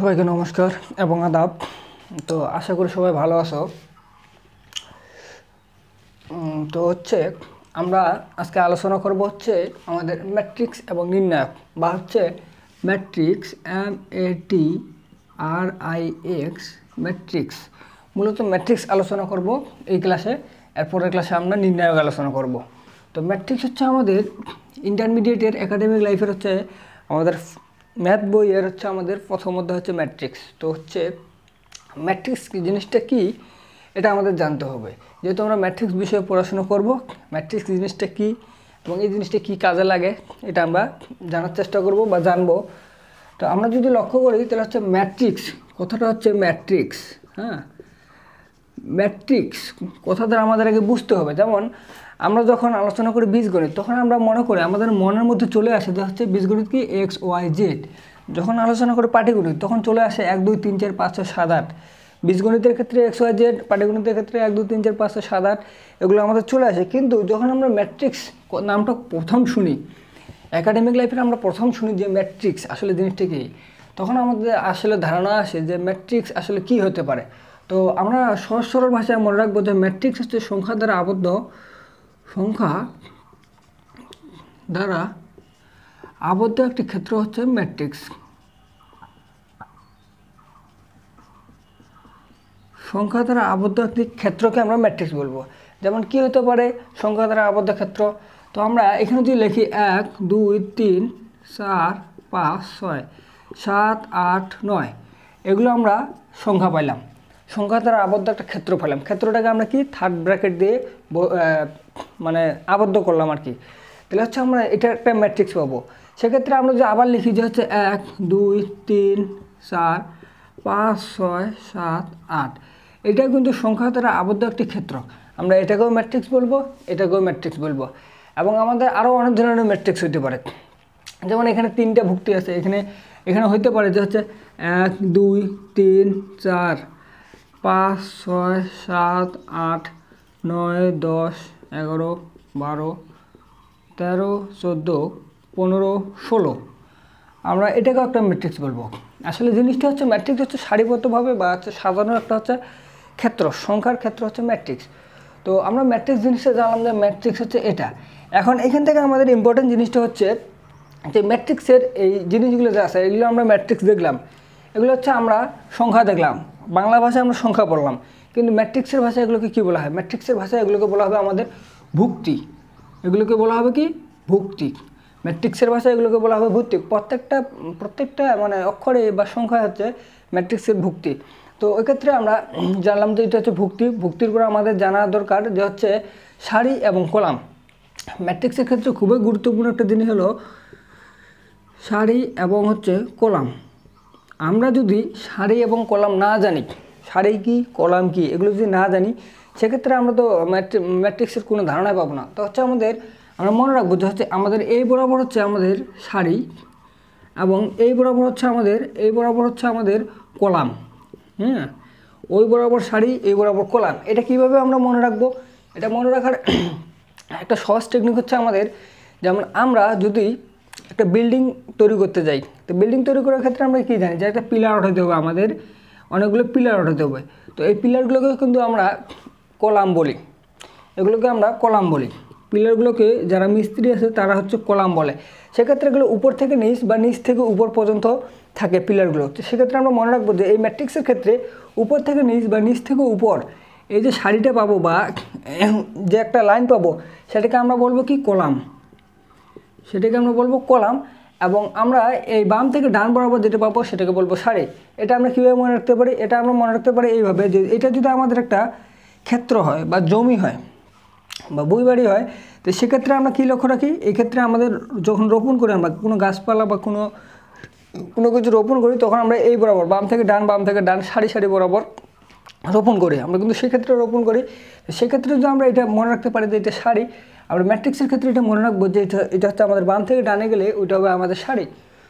সবাইকে নমস্কার এবং আদাব। তো আশা করি সবাই ভালো আছো। তো আমরা আজকে আলোচনা করব আমাদের ম্যাট্রিক্স এবং নির্ণায়ক বা ম্যাট্রিক্স MATRIX ম্যাট্রিক্স। মূলত ম্যাট্রিক্স আলোচনা করব এই ক্লাসে। এরপরের ক্লাসে আমরা নির্ণায়ক আলোচনা করব। তো ম্যাট্রিক্স আমাদের ইন্টারমিডিয়েটের একাডেমিক লাইফের আমাদের ম্যাথ বইয়ের আমাদের প্রথম অধ্যায় ম্যাট্রিক্স। তো ম্যাট্রিক্স জিনিসটা কি এটা আমাদের জানতে হবে, যেহেতু আমরা ম্যাট্রিক্স বিষয়ে পড়াশোনা করব। ম্যাট্রিক্স জিনিসটা কি এবং এই জিনিসটা কি কাজে লাগে এটা আমরা জানার চেষ্টা করব বা জানবো। তো আমরা যদি লক্ষ্য করি তাহলে ম্যাট্রিক্স কথাটা ম্যাট্রিক্স। ম্যাট্রিক্স কথাটা আমাদের আগে বুঝতে হবে। যেমন আমরা যখন আলোচনা করি বীজগণিত, তখন আমরা মনে করি আমাদের মনের মধ্যে চলে আসে যে বীজগণিত কি XYZ। যখন আলোচনা করি পাটিগণিত, তখন চলে আসে 1 2 3 4 5 6 7 8। বীজগণিতের ক্ষেত্রে XYZ, পাটিগণিতের ক্ষেত্রে 1 2 3 4 5 6 7 8 এগুলো আমাদের চলে আসে। কিন্তু যখন আমরা ম্যাট্রিক্স নামটা প্রথম শুনি, একাডেমিক লাইফে আমরা প্রথম শুনি যে ম্যাট্রিক্স আসলে জিনিসটা কি, তখন আমাদের আসলে ধারণা আসে যে ম্যাট্রিক্স আসলে কি হতে পারে। তো আমরা সহজ সরল ভাষায় মনে রাখবো যে ম্যাট্রিক্স সংখ্যা দ্বারা আবদ্ধ একটি ক্ষেত্র ম্যাট্রিক্স। সংখ্যা দ্বারা আবদ্ধ একটি ক্ষেত্রকে আমরা ম্যাট্রিক্স বলবো। যেমন কি হতে পারে সংখ্যা দ্বারা আবদ্ধ ক্ষেত্র? তো আমরা এখানে যদি লিখি 1 2 3 4 5 6 7 8 9, এগুলো আমরা সংখ্যা পাইলাম। সংখ্যা দ্বারা আবদ্ধ একটা ক্ষেত্র পেলাম। ক্ষেত্রটাকে আমরা কি থার্ড ব্র্যাকেট দিয়ে মানে আবদ্ধ করলাম আর কি। তাহলে আমরা এটা একটা ম্যাট্রিক্স পাবো। সেক্ষেত্রে আমরা যদি আবার লিখি যে 1 2 3 4 5 6 7 8, এটা কিন্তু সংখ্যা দ্বারা আবদ্ধ একটি ক্ষেত্র। আমরা এটাকেও ম্যাট্রিক্স বলবো, এটাকেও ম্যাট্রিক্স বলবো। এবং আমাদের আরও অনেক ধরনের ম্যাট্রিক্স হতে পারে। যেমন এখানে 3টা ভুক্তি আছে, এখানে হইতে পারে যে 1 2 3 4 5 6 7 8 9 10 11 12 13 14 15 16। আমরা এটাকেও একটা ম্যাট্রিক্স বলবো। আসলে জিনিসটা ম্যাট্রিক্স সারিবদ্ধভাবে বা সাজানোর একটা ক্ষেত্র, সংখ্যার ক্ষেত্র ম্যাট্রিক্স। তো আমরা ম্যাট্রিক্স জিনিসটা জানলাম যে ম্যাট্রিক্স এটা। এখন এখান থেকে আমাদের ইম্পর্টেন্ট জিনিসটা যে ম্যাট্রিক্সের এই জিনিসগুলো যা আছে এগুলো আমরা ম্যাট্রিক্স দেখলাম, এগুলো আমরা সংখ্যা দেখলাম, বাংলা ভাষায় আমরা সংখ্যা পড়লাম। কিন্তু ম্যাট্রিক্সের ভাষায় এগুলোকে কী বলা হয়? ম্যাট্রিক্সের ভাষায় এগুলোকে বলা হবে আমাদের ভুক্তি। এগুলোকে বলা হবে কি? ভুক্তি। ম্যাট্রিক্সের ভাষায় এগুলোকে বলা হবে ভুক্তি। প্রত্যেকটা মানে অক্ষরে বা সংখ্যা ম্যাট্রিক্সের ভুক্তি। তো এক্ষেত্রে আমরা জানলাম যে এটা ভুক্তি। ভুক্তির পর আমাদের জানা দরকার যে সারি এবং কলাম। ম্যাট্রিক্সের ক্ষেত্রে খুবই গুরুত্বপূর্ণ একটা জিনিস হলো সারি এবং কলাম। আমরা যদি সারি এবং কলাম না জানি, সারি কি কলাম কি এগুলো যদি না জানি, সেক্ষেত্রে আমরা তো ম্যাট্রিক্সের কোনো ধারণাই পাবো না। তো আমরা মনে রাখবো যে আমাদের এই বরাবর আমাদের সারি এবং এই বরাবর আমাদের কলাম। ওই বরাবর সারি, এই বরাবর কলাম। এটা কিভাবে আমরা মনে রাখবো? এটা মনে রাখার একটা সহজ টেকনিক আমাদের, যেমন আমরা যদি একটা বিল্ডিং তৈরি করতে যাই, তো বিল্ডিং তৈরি করার ক্ষেত্রে আমরা কি জানি যে একটা পিলার ওঠাতে হবে, আমাদের অনেকগুলো পিলার ওঠাতে হবে। তো এই পিলারগুলোকে কিন্তু আমরা কলাম বলি, এগুলোকে আমরা কলাম বলি। পিলারগুলোকে যারা মিস্ত্রি আছে তারা কলাম বলে। সেক্ষেত্রে এগুলো উপর থেকে নিচ বা নিচ থেকে উপর পর্যন্ত থাকে পিলারগুলো। তো সেক্ষেত্রে আমরা মনে রাখবো যে এই ম্যাট্রিক্সের ক্ষেত্রে উপর থেকে নিচ বা নিচ থেকে উপর এই যে সারিটা পাবো বা যে একটা লাইন পাবো, সেটাকে আমরা বলবো কি? কলাম। সেটাকে আমরা বলবো কলাম। এবং আমরা এই বাম থেকে ডান বরাবর যেটা পাবো সেটাকে বলবো সারি। এটা আমরা কীভাবে মনে রাখতে পারি? এটা আমরা মনে রাখতে পারি এইভাবে যে এটা যদি আমাদের একটা ক্ষেত্র হয় বা জমি হয় বা বইবাড়ি হয়, তো সেক্ষেত্রে আমরা কী লক্ষ্য রাখি? এই ক্ষেত্রে আমাদের যখন রোপণ করি, আমরা কোনো গাছপালা বা কোনো কিছু রোপণ করি, তখন আমরা এই বরাবর বাম থেকে ডান সারি সারি বরাবর রোপণ করি। আমরা কিন্তু সেক্ষেত্রে রোপণ করি। সেক্ষেত্রে যদি আমরা এটা মনে রাখতে পারি যে এটা সারি, আমরা ম্যাট্রিক্সের ক্ষেত্রে এটা মনে রাখবো যে এটা আমাদের বাম থেকে ডানে গেলে ওইটা হবে আমাদের সারি।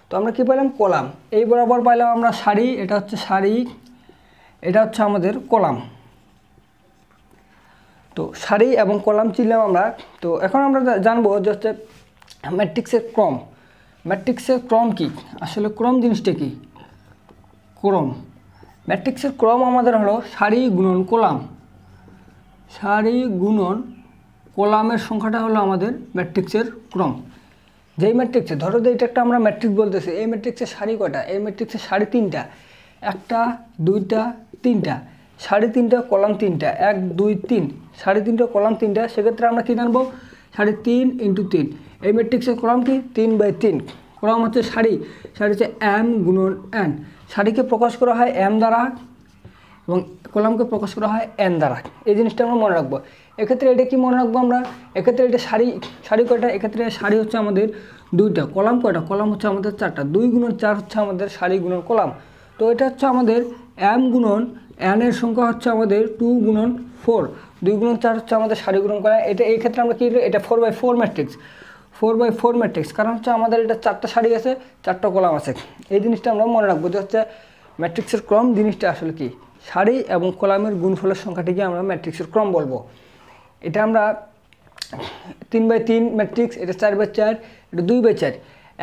তো আমরা কী পেলাম? কলাম। এই বরাবর পাইলাম আমরা সারি, এটা সারি, এটা আমাদের কলাম। তো সারি এবং কলাম চিনলাম আমরা। তো এখন আমরা জানবো যে ম্যাট্রিক্সের ক্রম। ম্যাট্রিক্সের ক্রম কি? আসলে ক্রম জিনিসটা কি? ক্রম। ম্যাট্রিক্সের ক্রম আমাদের হলো সারি গুণন কলাম। সারি গুণন কলামের সংখ্যাটা হলো আমাদের ম্যাট্রিক্সের ক্রম। যেই ম্যাট্রিক্সে ধরো যে এটা একটা আমরা ম্যাট্রিক্স বলতেছি, এই ম্যাট্রিক্সের সারি কয়টা? এই ম্যাট্রিক্সের সারি 3টা, 1টা 2টা 3টা, সারি 3টা কলাম 3টা, 1 2 3, সারি 3টা কলাম 3টা। সেক্ষেত্রে আমরা কী জানবো? সারি 3 × 3। এই ম্যাট্রিক্সের কলাম কি? 3/3। কলাম হচ্ছে সারি, সারি হচ্ছে m গুণন n। সারিকে প্রকাশ করা হয় m দ্বারা এবং কলামকে প্রকাশ করা হয় n দ্বারা। এই জিনিসটা আমরা মনে রাখবো। এক্ষেত্রে এটা কি মনে রাখবো আমরা? এক্ষেত্রে এটা সারি কয়টা? এক্ষেত্রে সারি হচ্ছে আমাদের 2টা, কলাম কয়টা? কলাম হচ্ছে আমাদের 4টা। 2 × 4 হচ্ছে আমাদের সারি গুণন কলাম। তো এটা হচ্ছে আমাদের m গুণন n এর সংখ্যা হচ্ছে আমাদের 2 × 4। 2 × 4 হচ্ছে আমাদের সারি গুণন করা। এটা এই ক্ষেত্রে আমরা কি, এটা 4/4 ম্যাট্রিক্স। 4/4 ম্যাট্রিক্স, কারণ হচ্ছে আমাদের এটা 4টা সারি আছে, 4টা কলাম আছে। এই জিনিসটা আমরা মনে রাখবো যে হচ্ছে ম্যাট্রিক্সের ক্রম জিনিসটা আসলে কি? সারি এবং কলামের গুণফলের সংখ্যাটিকে আমরা ম্যাট্রিক্সের ক্রম বলবো। এটা আমরা 3/3 ম্যাট্রিক্স, এটা 4/4, এটা 2/4।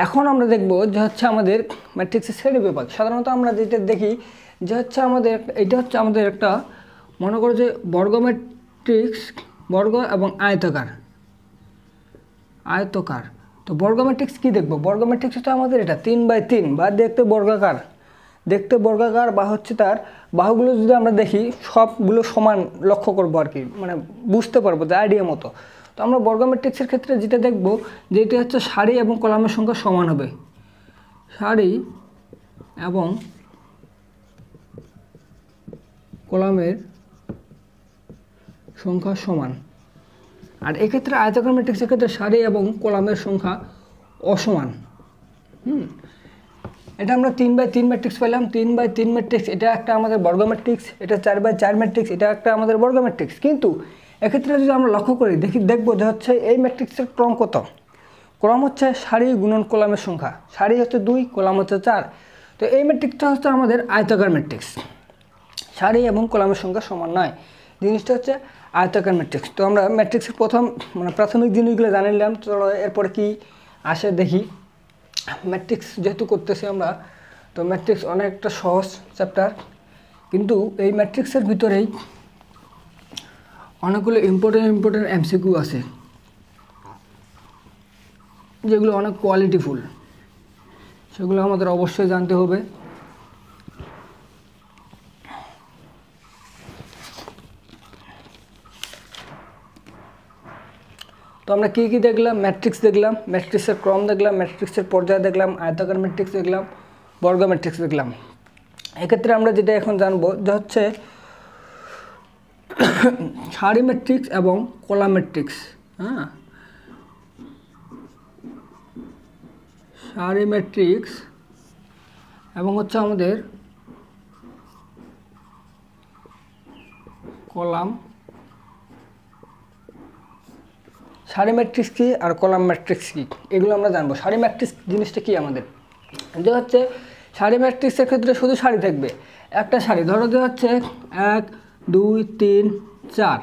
এখন আমরা দেখব যে হচ্ছে আমাদের ম্যাট্রিক্সের শ্রেণী বিভাগ। সাধারণত আমরা যেটা দেখি যে হচ্ছে আমাদের এটা হচ্ছে আমাদের একটা, মনে করো যে বর্গ ম্যাট্রিক্স, বর্গ এবং আয়তাকার। তো বর্গ ম্যাট্রিক্স কী দেখবো? বর্গ ম্যাট্রিক্স হচ্ছে আমাদের এটা 3/3 বা দেখতে বর্গাকার বা হচ্ছে তার বাহুগুলো যদি আমরা দেখি সবগুলো সমান লক্ষ্য করবো আর কি, মানে বুঝতে পারবো যে আইডিয়া মতো। তো আমরা বর্গ ম্যাট্রিক্সের ক্ষেত্রে যেটা দেখবো যে এটা হচ্ছে সারি এবং কলামের সংখ্যা সমান হবে। সারি এবং কলামের সংখ্যা সমান। আর এক্ষেত্রে আয়তাকার ম্যাট্রিক্সের ক্ষেত্রে সারি এবং কলামের সংখ্যা অসমান। এটা আমরা 3/3 ম্যাট্রিক্স পেলাম। 3/3 ম্যাট্রিক্স এটা একটা আমাদের বর্গ ম্যাট্রিক্স, এটা 4/4 ম্যাট্রিক্স, এটা একটা আমাদের বর্গ ম্যাট্রিক্স। কিন্তু এক্ষেত্রে যদি আমরা লক্ষ্য করি দেখবো যে হচ্ছে এই ম্যাট্রিক্সের ক্রম কত? ক্রম হচ্ছে সারি গুণন কলামের সংখ্যা। সারি হচ্ছে 2, কলাম হচ্ছে 4। তো এই ম্যাট্রিক্সটা হচ্ছে আমাদের আয়তাকার ম্যাট্রিক্স। সারি এবং কলামের সংখ্যা সমান নয়, জিনিসটা হচ্ছে আয়তাকার ম্যাট্রিক্স। তো আমরা ম্যাট্রিক্সের প্রাথমিক জিনিসগুলো জানি নিলাম। চলো এরপরে কি আসে দেখি। ম্যাট্রিক্স যেহেতু করতেছি আমরা, তো ম্যাট্রিক্স অনেকটা সহজ চ্যাপ্টার, কিন্তু এই ম্যাট্রিক্সের ভিতরেই অনেকগুলো ইম্পর্টেন্ট এমসিকিউ আছে যেগুলো অনেক কোয়ালিটিফুল, সেগুলো আমাদের অবশ্যই জানতে হবে। তো আমরা কী কী দেখলাম? ম্যাট্রিক্স দেখলাম, ম্যাট্রিক্সের ক্রম দেখলাম, ম্যাট্রিক্সের পর্যায় দেখলাম, আয়তাকার ম্যাট্রিক্স দেখলাম, বর্গ ম্যাট্রিক্স দেখলাম। এক্ষেত্রে আমরা যেটা এখন জানবো যে হচ্ছে সারি ম্যাট্রিক্স এবং কলাম ম্যাট্রিক্স। সারি ম্যাট্রিক্স এবং হচ্ছে আমাদের কলাম। সারি ম্যাট্রিক্স কী আর কলাম ম্যাট্রিক্স কী, এগুলো আমরা জানবো। সারি ম্যাট্রিক্স জিনিসটা কী আমাদের? যে হচ্ছে সারি ম্যাট্রিক্সের ক্ষেত্রে শুধু সারি থাকবে, একটা সারি। ধরো যে হচ্ছে 1 2 3 4,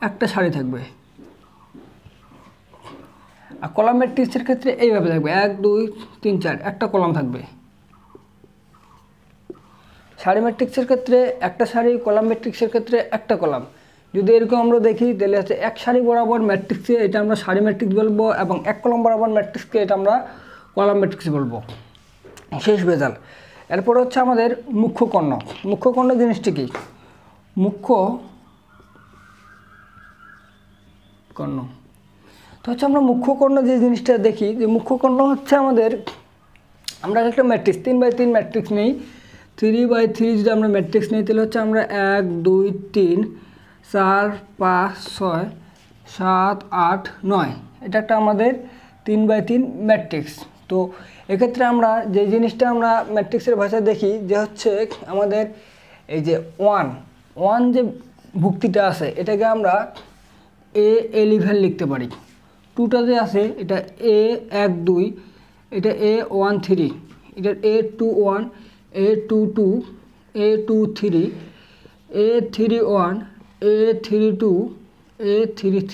একটা সারি থাকবে। আর কলাম ম্যাট্রিক্সের ক্ষেত্রে এইভাবে থাকবে 1 2 3 4, একটা কলাম থাকবে। সারি ম্যাট্রিক্সের ক্ষেত্রে একটা সারি, কলাম ম্যাট্রিক্সের ক্ষেত্রে একটা কলাম। যদি এরকম আমরা দেখি তাহলে হচ্ছে এক সারি বরাবর ম্যাট্রিক্সে এটা আমরা সারি ম্যাট্রিক্স বলবো, এবং এক কলাম বরাবর ম্যাট্রিক্সকে এটা আমরা কলাম ম্যাট্রিক্স বলবো। শেষ রেজাল্ট। এরপর হচ্ছে আমাদের মুখ্য কর্ণ। মুখ্য কর্ণ জিনিসটি কি? মুখ্য কর্ণ তো হচ্ছে আমরা মুখ্য কর্ণ যে জিনিসটা দেখি, যে মুখ্য কর্ণ হচ্ছে আমাদের, আমরা একটা ম্যাট্রিক্স 3/3 ম্যাট্রিক্স নেই, 3/3 যদি আমরা ম্যাট্রিক্স নিই তাহলে হচ্ছে আমরা 1 2 3 4 5 6 7 8 9, এটা একটা আমাদের 3/3 ম্যাট্রিক্স। তো এক্ষেত্রে আমরা যে জিনিসটা আমরা ম্যাট্রিক্সের ভাষায় দেখি যে হচ্ছে আমাদের এই যে 1 যে ভুক্তিটা আছে এটাকে আমরা A11 লিখতে পারি। 2টা যে আছে এটা A12, এটা A13, এটা A21, A22, A23, A31, A32, A33।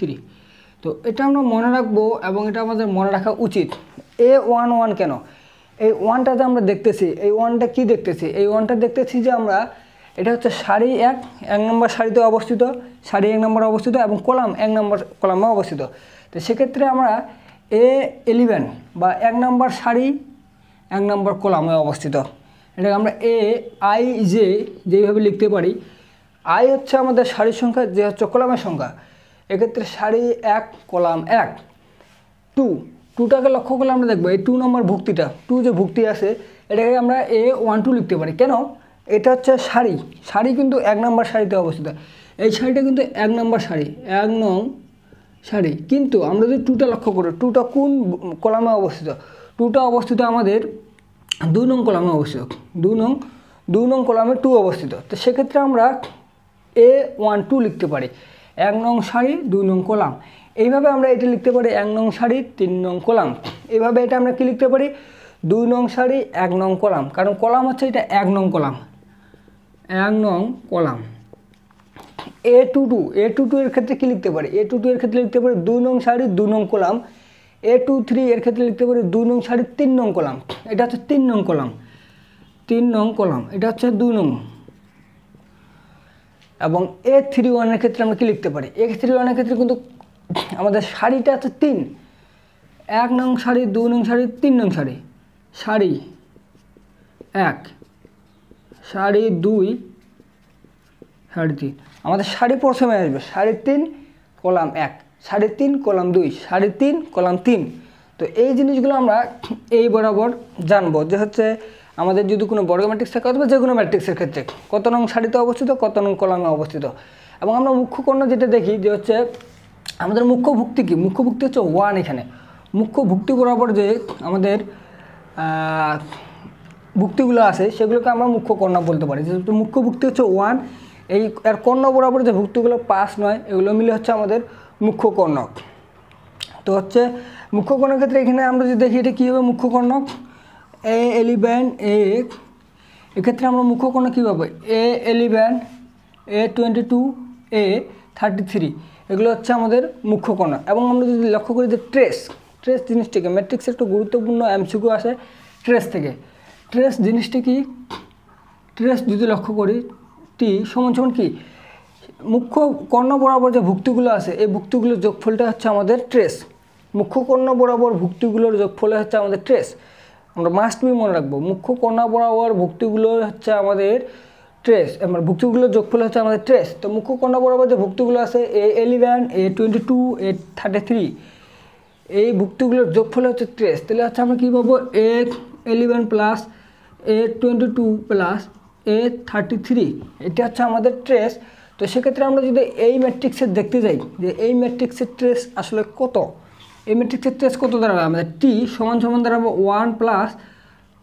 তো এটা আমরা মনে রাখবো এবং এটা আমাদের মনে রাখা উচিত। A11 কেন? এই ওয়ানটাতে আমরা দেখতেছি, এই ওয়ানটা কি দেখতেছি, এই ওয়ানটা দেখতেছি যে আমরা এটা হচ্ছে সারি এক নম্বর সারিতে অবস্থিত, সারি 1 নম্বরে অবস্থিত এবং কলাম 1 নম্বর কলামে অবস্থিত। তো সেক্ষেত্রে আমরা A11 বা 1 নম্বর সারি 1 নম্বর কলামে অবস্থিত, এটাকে আমরা AIJ যেইভাবে লিখতে পারি। আই হচ্ছে আমাদের সারির সংখ্যা, যে হচ্ছে কলামের সংখ্যা। এক্ষেত্রে সারি 1 কলাম 1। 2টাকে লক্ষ্য করলে আমরা দেখবো এই 2 নম্বর ভুক্তিটা, 2 যে ভুক্তি আছে এটাকে আমরা A12 লিখতে পারি। কেন? এটা হচ্ছে সারি কিন্তু 1 নম্বর সারিতে অবস্থিত, এই সারিটা কিন্তু 1 নম্বর সারি, 1 নং সারি। কিন্তু আমরা যদি 2টা লক্ষ্য করি, 2টা কোন কলামে অবস্থিত? 2টা অবস্থিত আমাদের 2 নং কলামে অবস্থিত, 2 নং কলামে 2 অবস্থিত। তো সেক্ষেত্রে আমরা A12 লিখতে পারি, 1 নং সারি 2 নং কলাম। এইভাবে আমরা এটা লিখতে পারি 1 নং সারি 3 নং কলাম। এইভাবে এটা আমরা কি লিখতে পারি? 2 নং সারি 1 নং কলাম, কারণ কলাম হচ্ছে এটা 1 নং কলাম, 1 নং কলাম। A22 এর ক্ষেত্রে কি লিখতে পারি? A22 এর ক্ষেত্রে লিখতে পারি 2 নং সারি 2 নং কলাম। A23 এর ক্ষেত্রে লিখতে পারি 2 নং সারি 3 নং কলাম, এটা হচ্ছে 3 নং কলাম, 3 নং কলাম, এটা হচ্ছে 2 নং। এবং A31 এর ক্ষেত্রে আমরা কি লিখতে পারি? A31 এর ক্ষেত্রে কিন্তু আমাদের সারিটা হচ্ছে 3, 1 নং সারি 2 নং সারি 3 নং সারি, সারি 1 সারি 2 সারি 3, আমাদের সারি প্রথমে আসবে, সারি 3 কলাম 1, সারি 3 কলাম 2, সারি 3 কলাম 3। তো এই জিনিসগুলো আমরা এই বরাবর জানবো যে হচ্ছে আমাদের যদি কোনো বর্গ ম্যাট্রিক্স থাকে অথবা যে কোনো ম্যাট্রিক্সের ক্ষেত্রে কত নং সারিতে অবস্থিত, কত নং কলামে অবস্থিত। এবং আমরা মুখ্য কর্ণ যেটা দেখি যে হচ্ছে আমাদের মুখ্য ভুক্তি কি? মুখ্য ভুক্তি হচ্ছে 1। এখানে মুখ্য ভুক্তি বরাবর যে আমাদের ভুক্তিগুলো আছে সেগুলোকে আমরা মুখ্য কর্ণ বলতে পারি। যেহেতু মুখ্য ভুক্তি হচ্ছে 1, এই এর কর্ণ বরাবর যে ভুক্তিগুলো 5, 9 এগুলো মিলে হচ্ছে আমাদের মুখ্য কর্ণ। তো হচ্ছে মুখ্য কর্ণের ক্ষেত্রে এখানে আমরা যদি দেখি এটা কী হবে মুখ্য কর্ণ, A11 এক্ষেত্রে আমরা মুখ্য কর্ণ কী পাবো? A11 A22 A33 এগুলো হচ্ছে আমাদের মুখ্য কর্ণ। এবং আমরা যদি লক্ষ্য করি যে ট্রেস জিনিসটিকে, ম্যাট্রিক্সের একটু গুরুত্বপূর্ণ এমসিকিউ আসে ট্রেস থেকে। ট্রেস জিনিসটি কি? ট্রেস যদি লক্ষ্য করি টি সমান কি? মুখ্য কর্ণ বরাবর যে ভুক্তিগুলো আছে এই ভুক্তিগুলোর যোগফলটা হচ্ছে আমাদের ট্রেস। মুখ্য কর্ণ বরাবর ভুক্তিগুলোর যোগফল হচ্ছে আমাদের ট্রেস। আমরা মাস্ট বি মনে রাখবো, মুখ্য কর্ণ বরাবর ভুক্তিগুলো হচ্ছে আমাদের ট্রেস, ভুক্তিগুলোর যোগফল হচ্ছে আমাদের ট্রেস। তো মুখ্য কর্ণ বরাবর যে ভুক্তিগুলো আছে A11 A22 A33 এই ভুক্তিগুলোর যোগফল হচ্ছে ট্রেস। তাহলে হচ্ছে আমরা কী পাবো? A11 plus A22 plus A33 এটা হচ্ছে আমাদের ট্রেস। তো সেক্ষেত্রে আমরা যদি এই ম্যাট্রিক্সের দেখতে যাই যে এই ম্যাট্রিক্সের ট্রেস আসলে কত, এই ম্যাট্রিক্সের ট্রেস কত দাঁড়াবে? আমাদের টি সমান দাঁড়াবো 1 প্লাস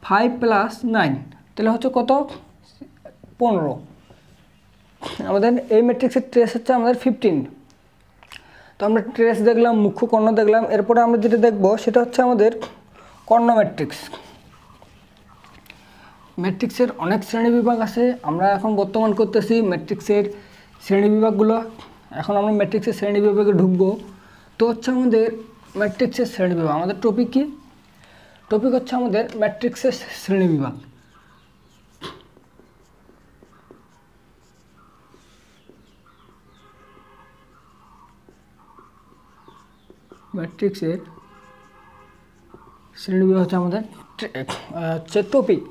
5 প্লাস 9, তাহলে হচ্ছে কত? 15। আমাদের এই ম্যাট্রিক্সের ট্রেস হচ্ছে আমাদের 15। তো আমরা ট্রেস দেখলাম, মুখ্য কর্ণ দেখলাম, এরপরে আমরা যেটা দেখব সেটা হচ্ছে আমাদের কর্ণ ম্যাট্রিক্স। ম্যাট্রিক্সের অনেক শ্রেণীবিভাগ আছে, আমরা এখন বর্তমান করতেছি ম্যাট্রিক্সের শ্রেণীবিভাগগুলো। এখন আমরা ম্যাট্রিক্সের শ্রেণীবিভাগে ঢুকবো। তো হচ্ছে আমাদের ম্যাট্রিক্সের শ্রেণীবিভাগ, আমাদের টপিক কি? টপিক হচ্ছে আমাদের ম্যাট্রিক্সের শ্রেণীবিভাগ। ম্যাট্রিক্সের শ্রেণীবিভাগ হচ্ছে আমাদের টপিক।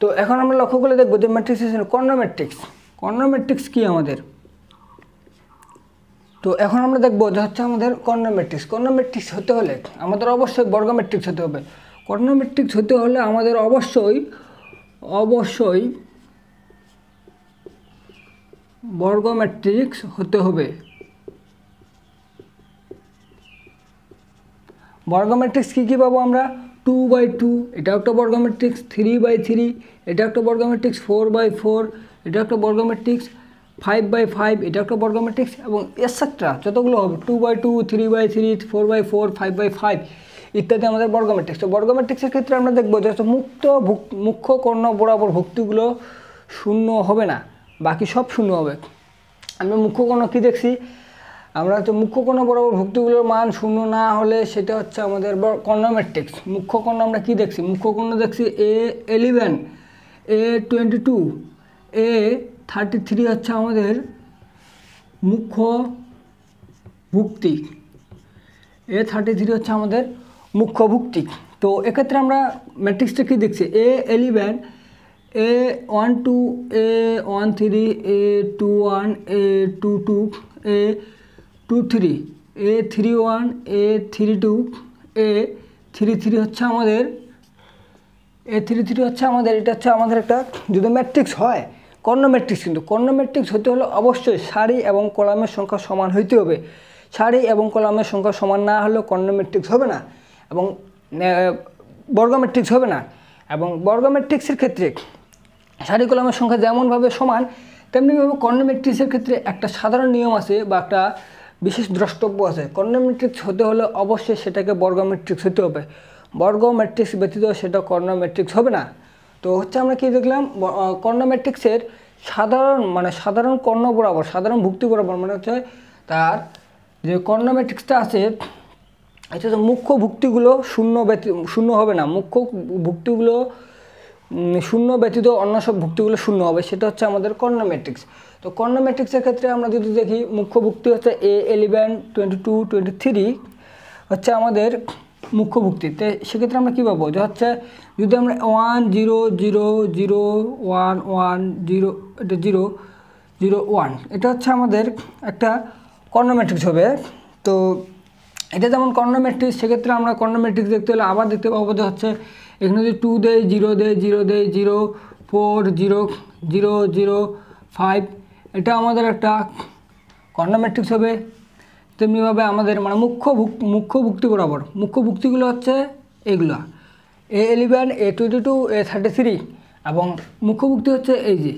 তো এখন আমরা লক্ষ্য করে দেখবো যে ম্যাট্রিক্সের কর্ণ ম্যাট্রিক্স কি আমাদের। তো এখন আমরা দেখবো যে হচ্ছে আমাদের কর্ণ ম্যাট্রিক্স হতে হলে আমাদের অবশ্যই বর্গ ম্যাট্রিক্স হতে হবে। কর্ণ ম্যাট্রিক্স হতে হলে আমাদের অবশ্যই বর্গ ম্যাট্রিক্স হতে হবে। বর্গ ম্যাট্রিক্স কী পাবো আমরা? 2/2 এটা একটা বর্গ ম্যাট্রিক্স, 3/3 এটা একটা বর্গ ম্যাট্রিক্স, 4/4 এটা একটা বর্গ ম্যাট্রিক্স, 5/5 এটা একটা বর্গ ম্যাট্রিক্স, এবং এটসেট্রা যতগুলো হবে 2/2 3/3 4/4 5/5 ইত্যাদি আমাদের বর্গ ম্যাট্রিক্স। তো বর্গ ম্যাট্রিক্সের ক্ষেত্রে আমরা দেখবো যে মুখ্য কর্ণ বরাবর ভুক্তিগুলো শূন্য হবে না, বাকি সব শূন্য হবে। আমরা মুখ্য কর্ণ কী দেখছি? আমরা হচ্ছে মুখ্য কর্ণ বরাবর ভুক্তিগুলোর মান শূন্য না হলে সেটা হচ্ছে আমাদের কর্ণ ম্যাট্রিক্স। মুখ্য কর্ণ আমরা কি দেখছি? মুখ্য কর্ণ দেখছি A11, A22, A33 হচ্ছে আমাদের মুখ্য ভুক্তি। A33 হচ্ছে আমাদের মুখ্য ভুক্তি। তো এক্ষেত্রে আমরা ম্যাট্রিক্সটা কি দেখছি? A11, A12, A13, A21, A22, A23, A31, A32, A33 হচ্ছে আমাদের এটা হচ্ছে আমাদের একটা যদি ম্যাট্রিক্স হয় কর্ণ ম্যাট্রিক্স। কিন্তু কর্ণ ম্যাট্রিক্স হতে হলে অবশ্যই সারি এবং কলামের সংখ্যা সমান হইতে হবে। সারি এবং কলামের সংখ্যা সমান না হলেও কর্ণ ম্যাট্রিক্স হবে না এবং বর্গ ম্যাট্রিক্স হবে না। এবং বর্গ ম্যাট্রিক্সের ক্ষেত্রে সারি কলামের সংখ্যা যেমনভাবে সমান তেমনিভাবে কর্ণ ম্যাট্রিক্সের ক্ষেত্রে একটা সাধারণ নিয়ম আছে বা একটা বিশেষ দ্রষ্টব্য আছে। কর্ণ ম্যাট্রিক্স হতে হলে অবশ্যই সেটাকে বর্গ ম্যাট্রিক্স হতে হবে। বর্গ ম্যাট্রিক্স ব্যতীত সেটা কর্ণ ম্যাট্রিক্স হবে না। তো হচ্ছে আমরা কি দেখলাম? কর্ণ ম্যাট্রিক্সের সাধারণ কর্ণ বরাবর, সাধারণ ভুক্তি বরাবর মানে হচ্ছে তার যে কর্ণ ম্যাট্রিক্সটা আছে এটা হচ্ছে মুখ্য ভুক্তিগুলো শূন্য হবে না। মুখ্য ভুক্তিগুলো শূন্য ব্যতীত অন্য সব ভুক্তিগুলো শূন্য হবে, সেটা হচ্ছে আমাদের কর্ণ ম্যাট্রিক্স। তো কর্ণ ম্যাট্রিক্সের ক্ষেত্রে আমরা যদি দেখি মুখ্য ভুক্তি হচ্ছে A11, 22, 23 হচ্ছে আমাদের মুখ্য ভুক্তিতে। সেক্ষেত্রে আমরা কী পাবো? যে হচ্ছে যদি আমরা 1 0 0 0 1 1 0 এটা 0 0 1 এটা হচ্ছে আমাদের একটা কর্ণ ম্যাট্রিক্স হবে। তো এটা যেমন কর্ণ ম্যাট্রিক্স, সেক্ষেত্রে আমরা কর্ণ ম্যাট্রিক্স দেখতে হলে আবার দেখতে পাবো যে হচ্ছে এখানে যদি 2 দেয় 0 দেয় 0 দেয় 0 4 0 0 0 5 এটা আমাদের একটা কর্ণ ম্যাট্রিক্স হবে। তেমনিভাবে আমাদের মানে মুখ্য ভুক্তি বরাবর মুখ্য ভুক্তিগুলো হচ্ছে এগুলো A11, A22, A33 এবং মুখ্য ভুক্তি হচ্ছে এই যে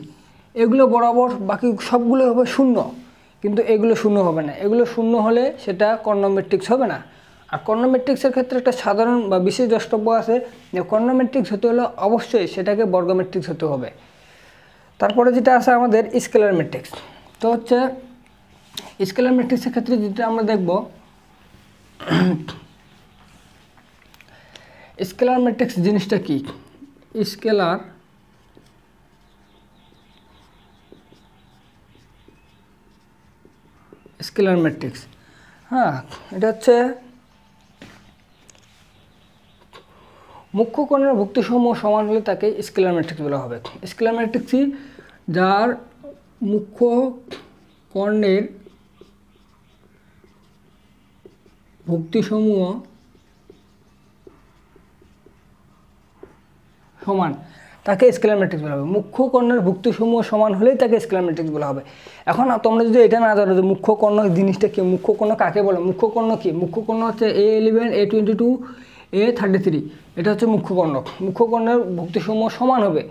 এগুলো বরাবর, বাকি সবগুলো হবে শূন্য, কিন্তু এগুলো শূন্য হবে না। এগুলো শূন্য হলে সেটা কর্ণ ম্যাট্রিক্স হবে না। আর কর্ণ ম্যাট্রিক্সের ক্ষেত্রে একটা সাধারণ বা বিশেষ দ্রষ্টব্য আছে যে কর্ণ ম্যাট্রিক্স হতে হলে অবশ্যই সেটাকে বর্গ ম্যাট্রিক্স হতে হবে। তারপরে যেটা আছে আমাদের স্কেলার ম্যাট্রিক্স। তো হচ্ছে স্কেলার ম্যাট্রিক্সের ক্ষেত্রে যেটা আমরা দেখব স্কেলার ম্যাট্রিক্স জিনিসটা কি? স্কেলার ম্যাট্রিক্স, হ্যাঁ, এটা হচ্ছে মুখ্য কর্ণের ভুক্তিসমূহ সমান হলে তাকে স্কেলার ম্যাট্রিক্স বলা হবে। স্কেলার ম্যাট্রিক্সই যার মুখ্য কর্ণের ভুক্তিসমূহ সমান তাকে স্কেলার ম্যাট্রিক্স বলা হবে। মুখ্য কর্ণের ভুক্তিসমূহ সমান হলেই তাকে স্কেলার ম্যাট্রিক্স বলা হবে। এখন তোমরা যদি এটা না জানো যে মুখ্য কর্ণ জিনিসটা কি, মুখ্য কর্ণ কাকে বলে, মুখ্য কর্ণ কি? মুখ্য কর্ণ হচ্ছে A11, A22, A33 এটা হচ্ছে মুখ্য কর্ণ। মুখ্য কর্ণের ভুক্তিসমূহ সমান হবে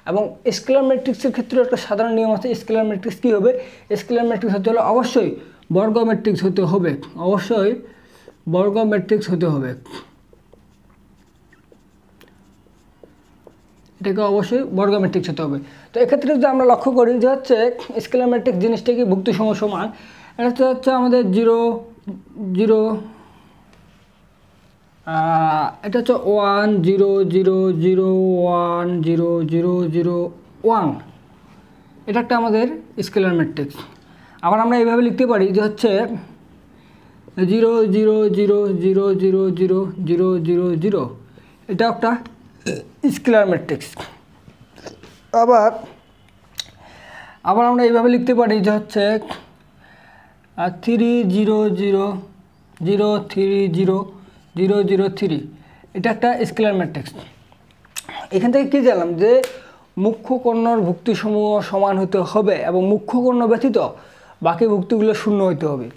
এবং স্কেলার ম্যাট্রিক্সের ক্ষেত্রে একটা সাধারণ নিয়ম আছে। স্কেলার ম্যাট্রিক্স কী হবে? স্কেলার ম্যাট্রিক্স হতে হলে অবশ্যই বর্গ ম্যাট্রিক্স হতে হবে, অবশ্যই বর্গ ম্যাট্রিক্স হতে হবে। এটাকে অবশ্যই বর্গ ম্যাট্রিক্স হতে হবে। তো এক্ষেত্রে যদি আমরা লক্ষ্য করি যে হচ্ছে স্কেলার ম্যাট্রিক্স জিনিসটা কি ভুক্তিসমূহ সমান, এটা হচ্ছে আমাদের 0 0 এটা হচ্ছে 1 0 0 0 1 0 0 0 1 এটা একটা আমাদের স্কেলার ম্যাট্রিক্স। আবার আমরা এইভাবে লিখতে পারি যে হচ্ছে 0 0 0 0 0 0 0 0 0 এটা একটা স্কেলার ম্যাট্রিক্স। আবার আমরা এইভাবে লিখতে পারি যে হচ্ছে 3 0 0 0 3 0 0 0 3 এটা একটা স্কেলার ম্যাট্রিক্স। এখান থেকে কী জানলাম? যে মুখ্য কর্ণর ভুক্তিসমূহ সমান হতে হবে এবং মুখ্য কর্ণ ব্যতীত বাকি ভুক্তিগুলো শূন্য হইতে হবে।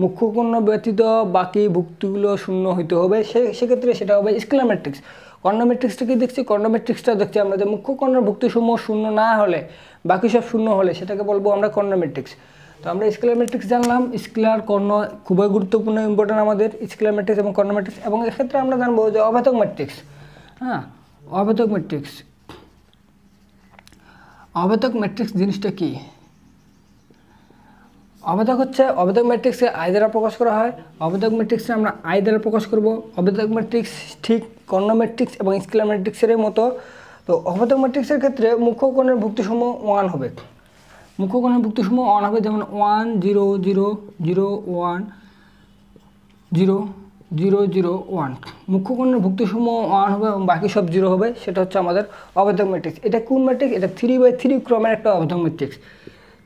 মুখ্য কর্ণ ব্যতীত বাকি ভুক্তিগুলো শূন্য হইতে হবে, সেক্ষেত্রে সেটা হবে স্কেলার ম্যাট্রিক্স। কর্ণ ম্যাট্রিক্সটা কি দেখছি? কর্ণ ম্যাট্রিক্সটা দেখছি আমরা যে মুখ্য কর্ণের ভুক্তিসমূহ শূন্য না হলে, বাকি সব শূন্য হলে সেটাকে বলবো আমরা কর্ণ ম্যাট্রিক্স। তো আমরা স্কেলার ম্যাট্রিক্স জানলাম, স্কেলার কর্ণ খুবই গুরুত্বপূর্ণ, ইম্পর্টেন্ট আমাদের স্কেলার ম্যাট্রিক্স এবং কর্ণ ম্যাট্রিক্স। এবং এক্ষেত্রে আমরা জানবো যে অভেদক ম্যাট্রিক্স, হ্যাঁ, অভেদক ম্যাট্রিক্স। অভেদক ম্যাট্রিক্স জিনিসটা কি? অবেধক হচ্ছে অবেধক ম্যাট্রিক্সকে আই দ্বারা প্রকাশ করা হয়। অবেধক ম্যাট্রিক্সে আমরা আই দ্বারা প্রকাশ করব। অবেধক ম্যাট্রিক্স ঠিক কর্ণ ম্যাট্রিক্স এবং স্কেলার ম্যাট্রিক্সের মতো। তো অবেধক ম্যাট্রিক্সের ক্ষেত্রে মুখ্য কোণের ভুক্তিসমূহ 1 হবে। মুখ্য কোণের ভুক্তিসমূহ 1 হবে, যেমন 1 0 0 0 1 0 0 0 1। মুখ্য কোণের ভুক্তিসমূহ 1 হবে এবং বাকি সব 0 হবে। সেটা হচ্ছে আমাদের অবেধক ম্যাট্রিক্স। এটা কোন ম্যাট্রিক্স? এটা 3/3 ক্রমের একটা অবেধক ম্যাট্রিক্স।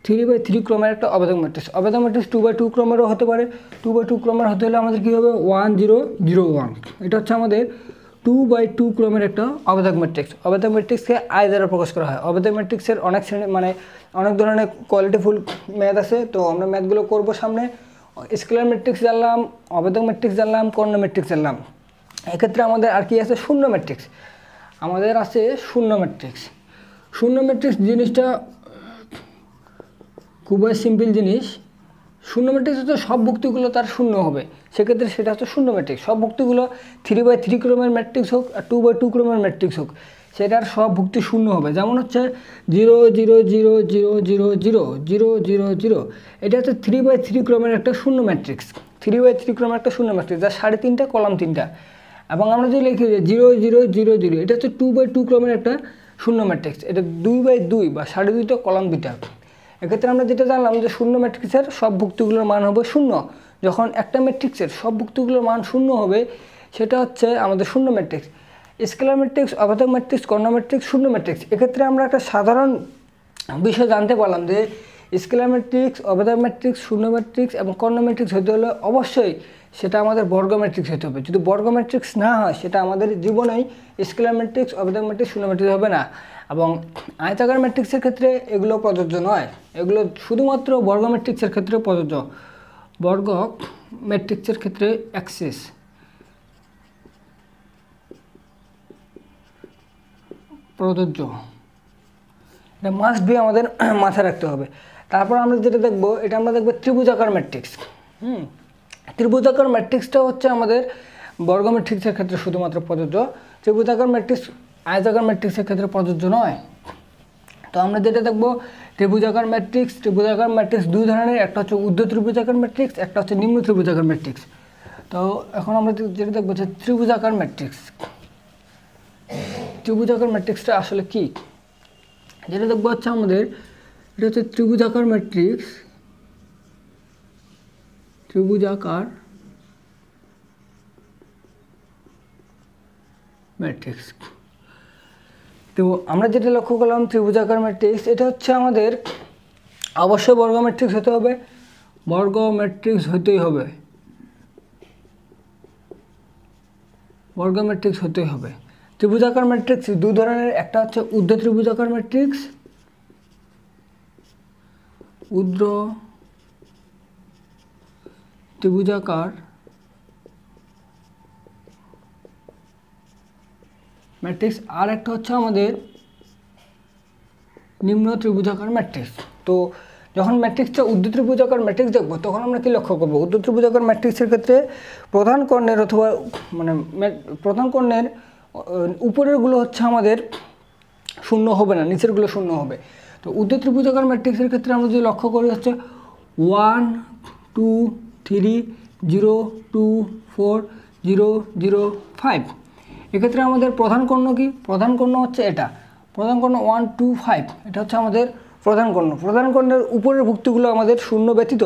3/3 ক্রমের একটা অবেধক ম্যাট্রিক্স। অবেধক ম্যাট্রিক্স 2/2 ক্রমেরও হতে পারে। 2/2 ক্রমের হতে হলে আমাদের কী হবে? 1 0 0 1। এটা হচ্ছে আমাদের 2/2 ক্রমের একটা অবেধক ম্যাট্রিক্স। অবেধক ম্যাট্রিক্সকে আই দ্বারা প্রকাশ করা হয়। অবেধক ম্যাট্রিক্সের অনেক শ্রেণী অনেক ধরনের কোয়ালিটিফুল ম্যাথ আছে। তো আমরা ম্যাথগুলো করবো সামনে। স্কেলার ম্যাট্রিক্স জানলাম, অবেধক ম্যাট্রিক্স জানলাম, কর্ণ ম্যাট্রিক্স জানলাম। এক্ষেত্রে আমাদের আর কি আছে? শূন্য ম্যাট্রিক্স। আমাদের আছে শূন্য ম্যাট্রিক্স। শূন্য ম্যাট্রিক্স জিনিসটা খুবই সিম্পল জিনিস। শূন্য ম্যাট্রিক্স হচ্ছে সব ভুক্তিগুলো তার শূন্য হবে, সেক্ষেত্রে সেটা হচ্ছে শূন্য ম্যাট্রিক্স। সব ভুক্তিগুলো 3/3 ক্রমের ম্যাট্রিক্স হোক আর 2/2 ক্রমের ম্যাট্রিক্স হোক, সেটার সব ভুক্তি শূন্য হবে। যেমন হচ্ছে 0 0 0 0 0 0 0 0 0। এটা হচ্ছে 3/3 ক্রমের একটা শূন্য ম্যাট্রিক্স। 3/3 ক্রমের একটা শূন্য ম্যাট্রিক্স, যার 3.5 কলাম 3টা। এবং আমরা যদি লিখি যে 0 0 0 0, এটা হচ্ছে 2/2 ক্রমের একটা শূন্য ম্যাট্রিক্স। এটা 2/2 বা 2.5 কলাম 2টা। এক্ষেত্রে আমরা যেটা জানলাম যে শূন্য ম্যাট্রিক্সের সব ভুক্তিগুলোর মান হবে শূন্য। যখন একটা ম্যাট্রিক্সের সব ভুক্তিগুলোর মান শূন্য হবে, সেটা হচ্ছে আমাদের শূন্য ম্যাট্রিক্স। স্কেলার ম্যাট্রিক্স, অবেধক ম্যাট্রিক্স, কর্ণ ম্যাট্রিক্স, শূন্য ম্যাট্রিক্স। এক্ষেত্রে আমরা একটা সাধারণ বিষয় জানতে পারলাম যে স্কেলার ম্যাট্রিক্স, অবেধক ম্যাট্রিক্স, শূন্য ম্যাট্রিক্স এবং কর্ণ ম্যাট্রিক্স হতে হলে অবশ্যই সেটা আমাদের বর্গ ম্যাট্রিক্স হতে হবে। যদি বর্গ ম্যাট্রিক্স না হয়, সেটা আমাদের জীবনেই স্কেলার ম্যাট্রিক্স, অবেধক ম্যাট্রিক্স, শূন্য ম্যাট্রিক্স হবে না। এবং আয়তাকার ম্যাট্রিক্সের ক্ষেত্রে এগুলো প্রযোজ্য নয়। এগুলো শুধুমাত্র বর্গ ম্যাট্রিক্সের ক্ষেত্রে প্রযোজ্য। বর্গ ম্যাট্রিক্সের ক্ষেত্রে অ্যাক্সিস প্রযোজ্য। এটা মাস্ট বি আমাদের মাথায় রাখতে হবে। তারপর আমরা যেটা দেখব, এটা আমরা দেখব ত্রিভুজাকার ম্যাট্রিক্স। ত্রিভুজাকার ম্যাট্রিক্সটা হচ্ছে আমাদের বর্গ ম্যাট্রিক্সের ক্ষেত্রে শুধুমাত্র প্রযোজ্য। ত্রিভুজাকার ম্যাট্রিক্স আয়তাকার ম্যাট্রিক্সের ক্ষেত্রে প্রযোজ্য নয়। তো আমরা যেটা দেখব ত্রিভুজাকার ম্যাট্রিক্স। ত্রিভুজাকার ম্যাট্রিক্স দুই ধরনের, একটা হচ্ছে ঊর্ধ্ব ত্রিভুজাকার ম্যাট্রিক্স, একটা হচ্ছে নিম্ন ত্রিভুজাকার ম্যাট্রিক্স। তো এখন আমরা যেটা দেখবো যে ত্রিভুজাকার ম্যাট্রিক্স। ত্রিভুজাকার ম্যাট্রিক্সটা আসলে কি? যেটা দেখবো হচ্ছে আমাদের, এটা হচ্ছে ত্রিভুজাকার ম্যাট্রিক্স। ত্রিভুজাকার ম্যাট্রিক্স। তো আমরা যেটা লক্ষ্য করলাম, ত্রিভুজাকার ম্যাট্রিক্স এটা হচ্ছে আমাদের অবশ্যই বর্গ ম্যাট্রিক্স হতে হবে। বর্গ ম্যাট্রিক্স হতেই হবে, বর্গ ম্যাট্রিক্স হতেই হবে। ত্রিভুজাকার ম্যাট্রিক্স দুই ধরনের, একটা হচ্ছে ঊর্ধ্ব ত্রিভুজাকার ম্যাট্রিক্স, ঊর্ধ্ব ত্রিভুজাকার ম্যাট্রিক্স, আর একটা হচ্ছে আমাদের নিম্ন ত্রিভুজাকার ম্যাট্রিক্স। তো যখন ম্যাট্রিক্সটা ঊর্ধ্ব ত্রিভুজাকার ম্যাট্রিক্স দেখবো, তখন আমরা কি লক্ষ্য করবো? ঊর্ধ্ব ত্রিভুজাকার ম্যাট্রিক্সের ক্ষেত্রে প্রধান কর্ণের অথবা প্রধান কর্ণের উপরেরগুলো হচ্ছে আমাদের শূন্য হবে না, নিচেরগুলো শূন্য হবে। তো ঊর্ধ্ব ত্রিভুজাকার ম্যাট্রিক্সের ক্ষেত্রে আমরা যদি লক্ষ্য করি হচ্ছে 1 2 3 0 2 4 0 0 5। এক্ষেত্রে আমাদের প্রধান কর্ণ কি? প্রধান কর্ণ হচ্ছে এটা, প্রধান কর্ণ 1 2 5। এটা হচ্ছে আমাদের প্রধান কর্ণ। প্রধান কর্ণের উপরের ভুক্তিগুলো আমাদের শূন্য ব্যতীত,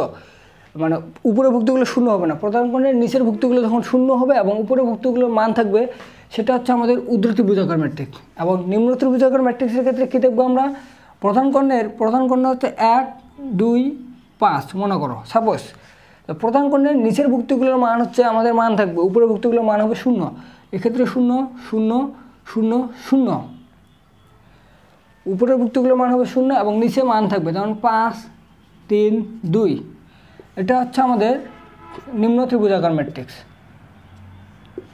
উপরের ভুক্তিগুলো শূন্য হবে না। প্রধান কর্ণের নিচের ভুক্তিগুলো যখন শূন্য হবে এবং উপরের ভুক্তিগুলোর মান থাকবে, সেটা হচ্ছে আমাদের ঊর্ধ্ব ত্রিভুজাকার ম্যাট্রিক্স। এবং নিম্ন ত্রিভুজাকার ম্যাট্রিক্সের ক্ষেত্রে কী দেখবো আমরা? প্রধান কর্ণ হচ্ছে 1 2 5 মনে করো, সাপোজ। তো প্রধান কর্ণের নিচের ভুক্তিগুলোর মান হচ্ছে আমাদের মান থাকবে, উপরের ভুক্তিগুলোর মান হবে শূন্য। এক্ষেত্রে 0 0 0 0। উপরের ভুক্তিগুলোর মান হবে 0 এবং নিচে মান থাকবে, যেমন 5 3 2। এটা হচ্ছে আমাদের নিম্ন ত্রিভুজাকার ম্যাট্রিক্স।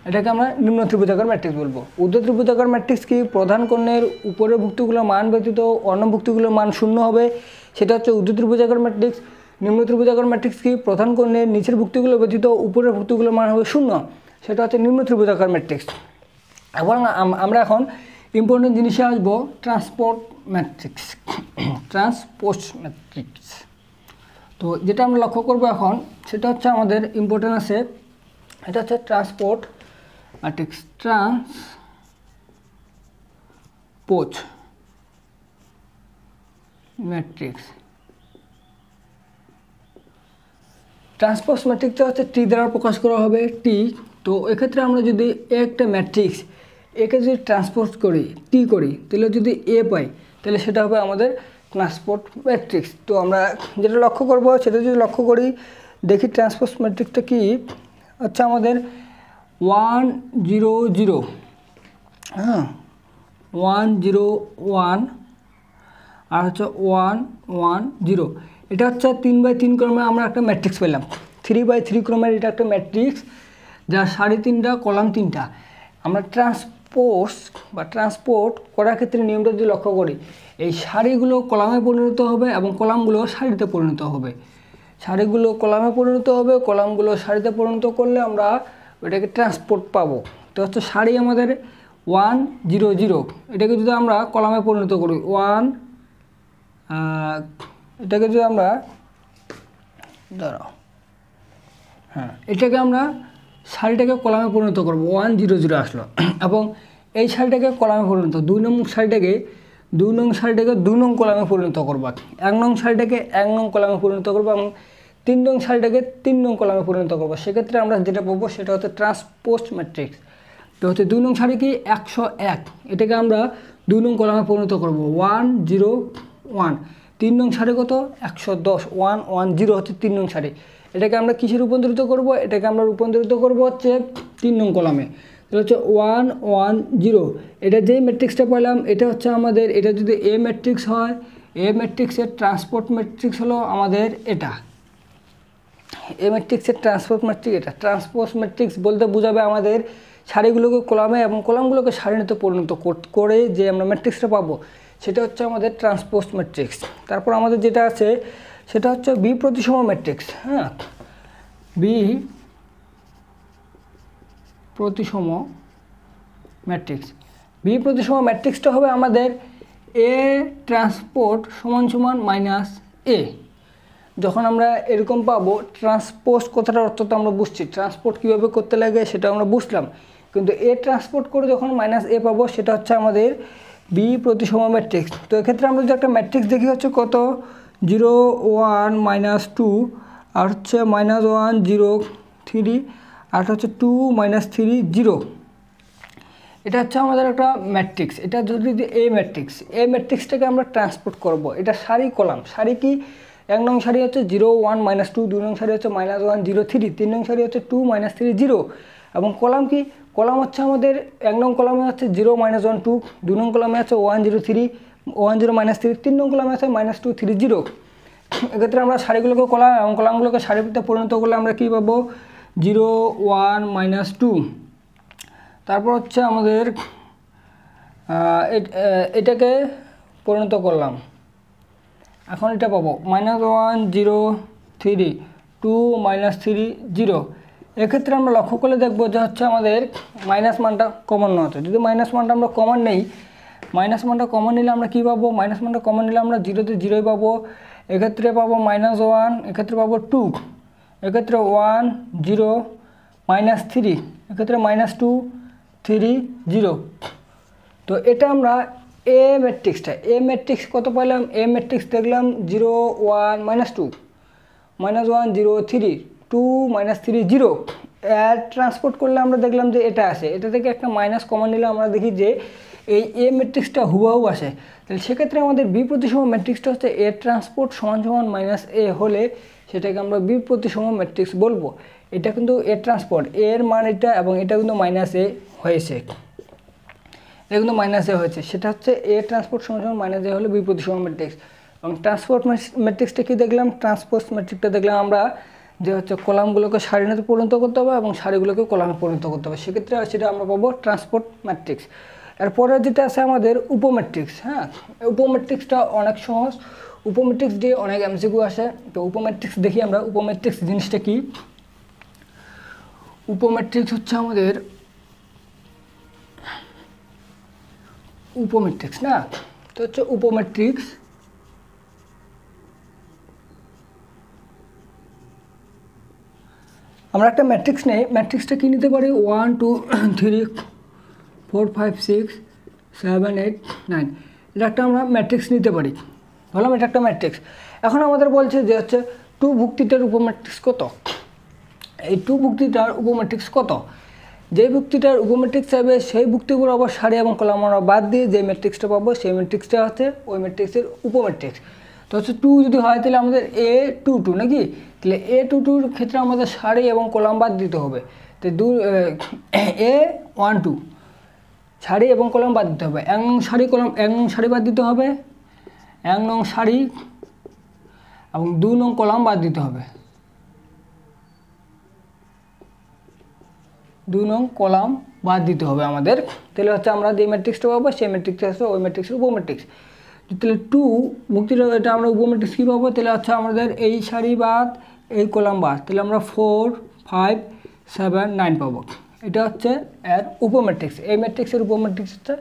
এটাকে আমরা নিম্ন ত্রিভুজাকার ম্যাট্রিক্স বলবো। ঊর্ধ্ব ত্রিভুজাকার ম্যাট্রিক্স কি? প্রধান কর্ণের উপরের ভুক্তিগুলোর মান ব্যতীত অন্য ভুক্তিগুলোর মান শূন্য হবে, সেটা হচ্ছে ঊর্ধ্ব ত্রিভুজাকার ম্যাট্রিক্স। নিম্ন ত্রিভুজাকার ম্যাট্রিক্স কি? প্রধান কর্ণের নিচের ভুক্তিগুলো ব্যতীত উপরের ভুক্তিগুলোর মান হবে শূন্য, সেটা হচ্ছে নিম্ন ত্রিভুজাকার ম্যাট্রিক্স। এবং আমরা এখন ইম্পর্টেন্ট জিনিসে আসবো, ট্রান্সপোজ ম্যাট্রিক্স। Transpose matrix. তো যেটা আমরা লক্ষ্য করব এখন সেটা হচ্ছে আমাদের ইম্পর্টেন্ট আছে, এটা হচ্ছে transport matrix. Transpose matrix, transpose ম্যাট্রিক্সটা হচ্ছে টি দ্বারা প্রকাশ করা হবে, টি। তো এক্ষেত্রে আমরা যদি একটা ম্যাট্রিক্স একে যদি ট্রান্সপোজ করি, টি করি, তাহলে যদি এ পাই তাহলে সেটা হবে আমাদের ট্রান্সপোর্ট ম্যাট্রিক্স। তো আমরা যেটা লক্ষ্য করব সেটা যদি লক্ষ্য করি, দেখি ট্রান্সপোজ ম্যাট্রিক্সটা কি হচ্ছে আমাদের 1 0 0, হ্যাঁ 1 0 1 আর হচ্ছে 1 1 0। এটা হচ্ছে 3x3 ক্রমে আমরা একটা ম্যাট্রিক্স পেলাম। 3x3 ক্রমের এটা একটা ম্যাট্রিক্স যার সারি 3টা কলাম 3টা। আমরা ট্রান্সপোজ বা ট্রান্সপোর্ট করার ক্ষেত্রে নিয়মটা যদি লক্ষ্য করি, এই সারিগুলো কলামে পরিণত হবে এবং কলামগুলো সারিতে পরিণত হবে। সারিগুলো কলামে পরিণত হবে, কলামগুলো সারিতে পরিণত করলে আমরা ওইটাকে ট্রান্সপোর্ট পাবো। তো হচ্ছে সারি আমাদের 1 0 0, এটাকে যদি আমরা কলামে পরিণত করি 1, এটাকে যদি আমরা হ্যাঁ এটাকে আমরা সারিটাকে কলামে পরিণত করব, 1 0 0 আসলো। এবং এই সারিটাকে কলামে পরিণত, 2 নং সারিটাকে 2 নং কলামে পরিণত করব, 1 নং সারিটাকে 1 নং কলামে পরিণত করব এবং 3 নং সারিটাকে 3 নং কলামে পরিণত করব। সেক্ষেত্রে আমরা যেটা পাবো সেটা হচ্ছে ট্রান্সপোজ ম্যাট্রিক্স। তো হচ্ছে 2 নং সারি কি 101, এটাকে আমরা 2 নং কলামে পরিণত করব 1 0 1। 3 নং সারি কত 110, 1 1 0 হচ্ছে 3 নং সারি। এটাকে আমরা কিসে রূপান্তরিত করব, এটাকে আমরা রূপান্তরিত করব হচ্ছে 3 নং কলামে। তাহলে হচ্ছে 1 1 0, এটা যেই ম্যাট্রিক্সটা পেলাম এটা হচ্ছে আমাদের, এটা যদি এ ম্যাট্রিক্স হয়, এ ম্যাট্রিক্সের ট্রান্সপোর্ট ম্যাট্রিক্স হলো আমাদের এটা। এ ম্যাট্রিক্সের ট্রান্সপোর্ট ম্যাট্রিক্স এটা। ট্রান্সপোজ ম্যাট্রিক্স বলতে বোঝাবে আমাদের সারিগুলোকে কলামে এবং কলামগুলোকে সারিতে পরিণত করে যে আমরা ম্যাট্রিক্সটা পাবো সেটা হচ্ছে আমাদের ট্রান্সপোজ ম্যাট্রিক্স। তারপর আমাদের যেটা আছে সেটা হচ্ছে বি প্রতিসম ম্যাট্রিক্স। হ্যাঁ, বি প্রতিসম ম্যাট্রিক্স। বি প্রতিসম ম্যাট্রিক্সটা হবে আমাদের এ ট্রান্সপোর্ট সমান সমান মাইনাস এ। যখন আমরা এরকম পাবো, ট্রান্সপোজ কথাটার অর্থ তো আমরা বুঝছি, ট্রান্সপোর্ট কীভাবে করতে লাগে সেটা আমরা বুঝলাম, কিন্তু এ ট্রান্সপোর্ট করে যখন মাইনাস এ পাবো সেটা হচ্ছে আমাদের বি প্রতিসম ম্যাট্রিক্স। তো এক্ষেত্রে আমরা যদি একটা ম্যাট্রিক্স দেখি হচ্ছে কত 0 1 -2 আর হচ্ছে -1 0 3 আর হচ্ছে 2 -3 0। এটা হচ্ছে আমাদের একটা ম্যাট্রিক্স। এটা যদি এ ম্যাট্রিক্সটাকে আমরা ট্রান্সপোর্ট করব, এটা সারি কলাম। সারি কি 1 নং সারি হচ্ছে 0 1 -2, 2 নং সারি হচ্ছে -1 0 3, 3 নং সারি হচ্ছে 2 -3 0 এবং কলাম কি, কলাম হচ্ছে আমাদের 1 নং কলামে হচ্ছে 0 -1 2, 2 নং কলামে আছে 1 0 3 1 0 -3, 3 নং কলামে আছে -2 3 0। এক্ষেত্রে আমরা সারিগুলোকে কলাম এবং কলামগুলোকে সারিতে পরিণত করলে আমরা কী পাবো 0 1 -2। তারপর হচ্ছে আমাদের এটাকে পরিণত করলাম, এখন এটা পাবো -1 0 3 2 -3 0। এক্ষেত্রে আমরা লক্ষ্য করলে দেখবো যে হচ্ছে আমাদের মাইনাস মানটা কমন নেওয়া হচ্ছে। যদি মাইনাস মানটা আমরা কমন নেই, মাইনাস মানটা কমন নিলে আমরা কী পাবো, মাইনাস মানটা কমন নিলে আমরা 0-তে 0 পাবো। এক্ষেত্রে পাবো -1, এক্ষেত্রে পাবো 2, এক্ষেত্রে 1 0 -3, এক্ষেত্রে -2 3 0। তো এটা আমরা এ ম্যাট্রিক্সটা, এ ম্যাট্রিক্স কত পাইলাম, এ ম্যাট্রিক্স দেখলাম 0 1 -2 -1 0 3 2 -3 0। এর ট্রান্সপোর্ট করলে আমরা দেখলাম যে এটা আসে, এটা থেকে একটা মাইনাস কমন নিলে আমরা দেখি যে এই এ ম্যাট্রিক্সটা হুবহু আসে। তাহলে সেক্ষেত্রে আমাদের বি প্রতিসম ম্যাট্রিক্সটা হচ্ছে এ ট্রান্সপোর্ট সমান সমান -a হলে সেটাকে আমরা বি প্রতিসম ম্যাট্রিক্স বলবো। এটা কিন্তু এ ট্রান্সপোর্ট, এর মান এটা এবং এটা কিন্তু -a হয়েছে, এটা কিন্তু -a হয়েছে, সেটা হচ্ছে এ ট্রান্সপোর্ট সমান সমান -a হলে বি প্রতিসম ম্যাট্রিক্স। এবং ট্রান্সপোর্ট ম্যাট্রিক্সটা কি দেখলাম, ট্রান্সপোজ ম্যাট্রিক্সটা দেখলাম আমরা যে হচ্ছে কলামগুলোকে সারিতে পরিণত করতে হবে এবং সারিগুলোকে কলামে পরিণত করতে হবে, সেক্ষেত্রে সেটা আমরা পাবো ট্রান্সপোর্ট ম্যাট্রিক্স। এরপরে যেটা আছে আমাদের উপম্যাট্রিক্স। হ্যাঁ, উপম্যাট্রিক্সটা অনেক সহজ, উপম্যাট্রিক্স দিয়ে অনেক এমসিকিউ আসে। তো উপম্যাট্রিক্স দেখি আমরা, উপম্যাট্রিক্স জিনিসটা কি। উপম্যাট্রিক্স হচ্ছে আমাদের উপম্যাট্রিক্স না, তো হচ্ছে উপম্যাট্রিক্স আমরা একটা ম্যাট্রিক্স নেই, ম্যাট্রিক্সটা কী নিতে পারি 1 2 3 4 5 6 7 8 9, এটা একটা আমরা ম্যাট্রিক্স নিতে পারি। বললাম এটা একটা ম্যাট্রিক্স। এখন আমাদের বলছে যে হচ্ছে 2 ভুক্তিটার উপম্যাট্রিক্স কত। এই 2 ভুক্তিটার উপম্যাট্রিক্স কত, যে ভুক্তিটার উপম্যাট্রিক্স চাইবে সেই ভুক্তিগুলো আবার সারি এবং কলাম আমরা বাদ দিয়ে যে ম্যাট্রিক্সটা পাবো সেই ম্যাট্রিক্সটা হচ্ছে ওই ম্যাট্রিক্সের উপম্যাট্রিক্স। তো হচ্ছে 2 যদি হয় তাহলে আমাদের A22 নাকি, তাহলে A22 ক্ষেত্রে আমাদের সারি এবং কলাম বাদ দিতে হবে। তো A12 সারি এবং কলাম বাদ দিতে হবে, 1 নং সারি কলাম 1 নং সারি বাদ দিতে হবে, 1 নং সারি এবং 2 নং কলাম বাদ দিতে হবে, 2 নং কলাম বাদ দিতে হবে আমাদের। তাহলে হচ্ছে আমরা যে ম্যাট্রিক্সটা পাবো সেই ম্যাট্রিক্সটা হচ্ছে ওই ম্যাট্রিক্সের উপম্যাট্রিক্স। তাহলে 2 ভুক্তিটা এটা আমরা উপম্যাট্রিক্স কী পাবো, তাহলে হচ্ছে আমাদের এই সারি বাদ এই কলাম বাদ, তাহলে আমরা 4 5 7 9 পাবো। এটা হচ্ছে এর উপম্যাট্রিক্স, এই ম্যাট্রিক্সের উপম্যাট্রিক্স হচ্ছে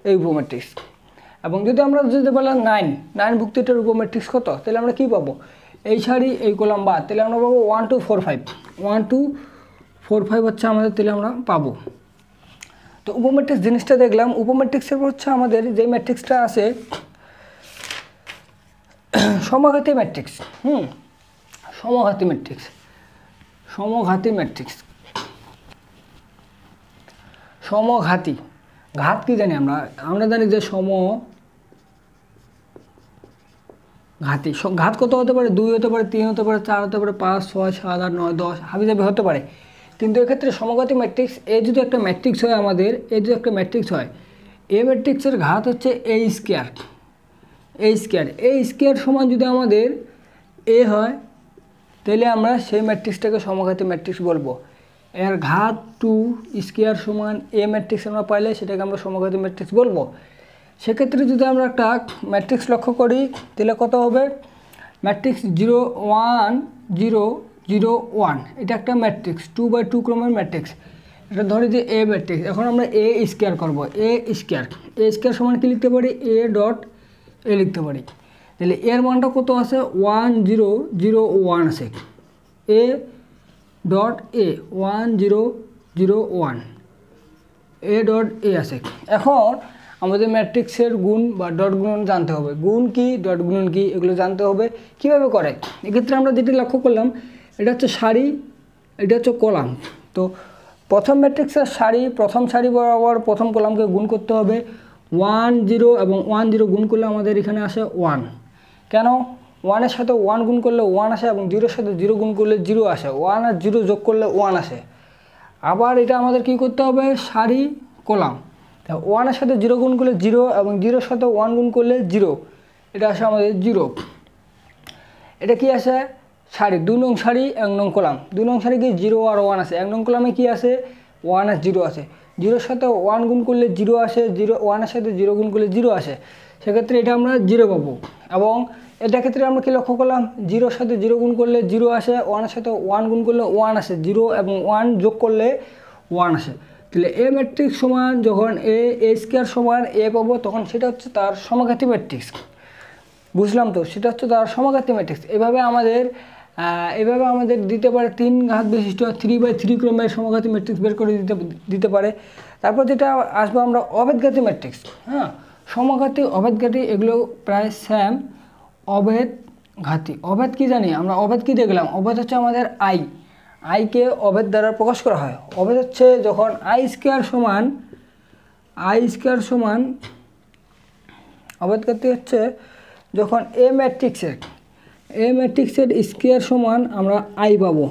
এই উপম্যাট্রিক্স। এবং যদি আমরা যদি বললাম 9 ভুক্তিটার উপম্যাট্রিক্স কত, তাহলে আমরা কী পাবো, এই সারি এই কলাম বাদ, তাহলে আমরা পাবো 1 2 4 5, 1 2 4 5 হচ্ছে আমাদের, তাহলে আমরা পাবো। তো উপম্যাট্রিক্স জিনিসটা দেখলাম। উপম্যাট্রিক্সের পর হচ্ছে আমাদের যে ম্যাট্রিক্সটা আছে সমঘাতী ম্যাট্রিক্স। সমঘাতী ম্যাট্রিক্স, সমঘাতী ম্যাট্রিক্স, সমঘাতী। ঘাত কি জানি আমরা জানি যে সমঘাতী। ঘাত কত হতে পারে, 2 হতে পারে, 3 হতে পারে, 4 হতে পারে, 5 6 7 8 9 10 হাবিজাবি হতে পারে। কিন্তু এক্ষেত্রে সমঘাতী ম্যাট্রিক্স এ যদি একটা ম্যাট্রিক্স হয় আমাদের, এ যদি একটা ম্যাট্রিক্স হয়, এ ম্যাট্রিক্সের ঘাত হচ্ছে এ স্কোয়ার। এই স্কোয়ার সমান যদি আমাদের এ হয় তাহলে আমরা সেই ম্যাট্রিক্সটাকে সমঘাতী ম্যাট্রিক্স বলবো। এর ঘাত 2 স্কোয়ার সমান এ ম্যাট্রিক্স আমরা পাইলে সেটাকে আমরা সমঘাতী ম্যাট্রিক্স বলবো। সেক্ষেত্রে যদি আমরা একটা ম্যাট্রিক্স লক্ষ্য করি তাহলে কত হবে, ম্যাট্রিক্স 0 1 0 0 1, এটা একটা ম্যাট্রিক্স 2 বাই 2 ক্রমের ম্যাট্রিক্স। এটা ধরি যে এ ম্যাট্রিক্স। এখন আমরা এ স্কোয়ার করবো, এ স্কোয়ার সমান কি লিখতে পারি, এ ডট এ লিখতে পারি। তাহলে এর মানটা কত আছে, 1 0 0 1 আছে, A dot A 1 0 0 1, A dot A আছে। এখন আমাদের ম্যাট্রিক্সের গুণ বা ডট গুণন জানতে হবে, গুণ কি ডট গুণন কি এগুলো জানতে হবে। কীভাবে করে, এক্ষেত্রে আমরা যেটি লক্ষ্য করলাম এটা হচ্ছে সারি, এটা হচ্ছে কলাম। তো প্রথম ম্যাট্রিক্সের সারি, প্রথম সারি বরাবর প্রথম কলামকে গুণ করতে হবে। 1 0 এবং 1 0 গুণ করলে আমাদের এখানে আসে 1। কেন, 1-এর সাথে 1 গুণ করলে 1 আসে এবং 0-এর সাথে 0 গুণ করলে 0 আসে, 1 আর 0 যোগ করলে 1 আসে। আবার এটা আমাদের কি করতে হবে, সারি কলাম। 1-এর সাথে 0 গুণ করলে 0 এবং 0-এর সাথে 1 গুণ করলে 0, এটা আসে আমাদের 0। এটা কি আসে, সারি 2 নং সারি 1 নং কলাম। 2 নং সারি কি 0 আর 1 আছে, 1 নং কলামে কি আছে 1 আর 0 আছে। 0-এর সাথে 1 গুণ করলে 0 আসে, 1-এর সাথে 0 গুণ করলে 0 আসে, সেক্ষেত্রে এটা আমরা 0 পাবো। এবং এটা ক্ষেত্রে আমরা কি লক্ষ্য করলাম, 0-এর সাথে 0 গুণ করলে 0 আসে, 1-এর সাথে 1 গুণ করলে 1 আসে, 0 এবং 1 যোগ করলে 1 আসে। তাহলে এ ম্যাট্রিক্স সমান যখন এ স্কোয়ার সমান এ পাবো তখন সেটা হচ্ছে তার সমঘাতী ম্যাট্রিক্স। বুঝলাম তো, সেটা হচ্ছে তার সমঘাতী ম্যাট্রিক্স। এভাবে আমাদের দিতে পারে 3 ঘাত বিশিষ্ট 3 বাই 3 ক্রমের সমঘাতী ম্যাট্রিক্স বের করে দিতে পারে। তারপর যেটা আসবো আমরা অভেদঘাতী ম্যাট্রিক্স। সমঘাতী অভেদঘাতী এগুলো প্রায় সেম। অভেদঘাতী, অভেদ কি জানি আমরা, অভেদ কি দেখলাম, অভেদ হচ্ছে আমাদের আইকে অভেদ দ্বারা প্রকাশ করা হয়। অভেদ হচ্ছে যখন আই স্কোয়ার সমান অভেদঘাতী হচ্ছে যখন এ ম্যাট্রিক্সের স্কোয়ার সমান আমরা আই পাবো,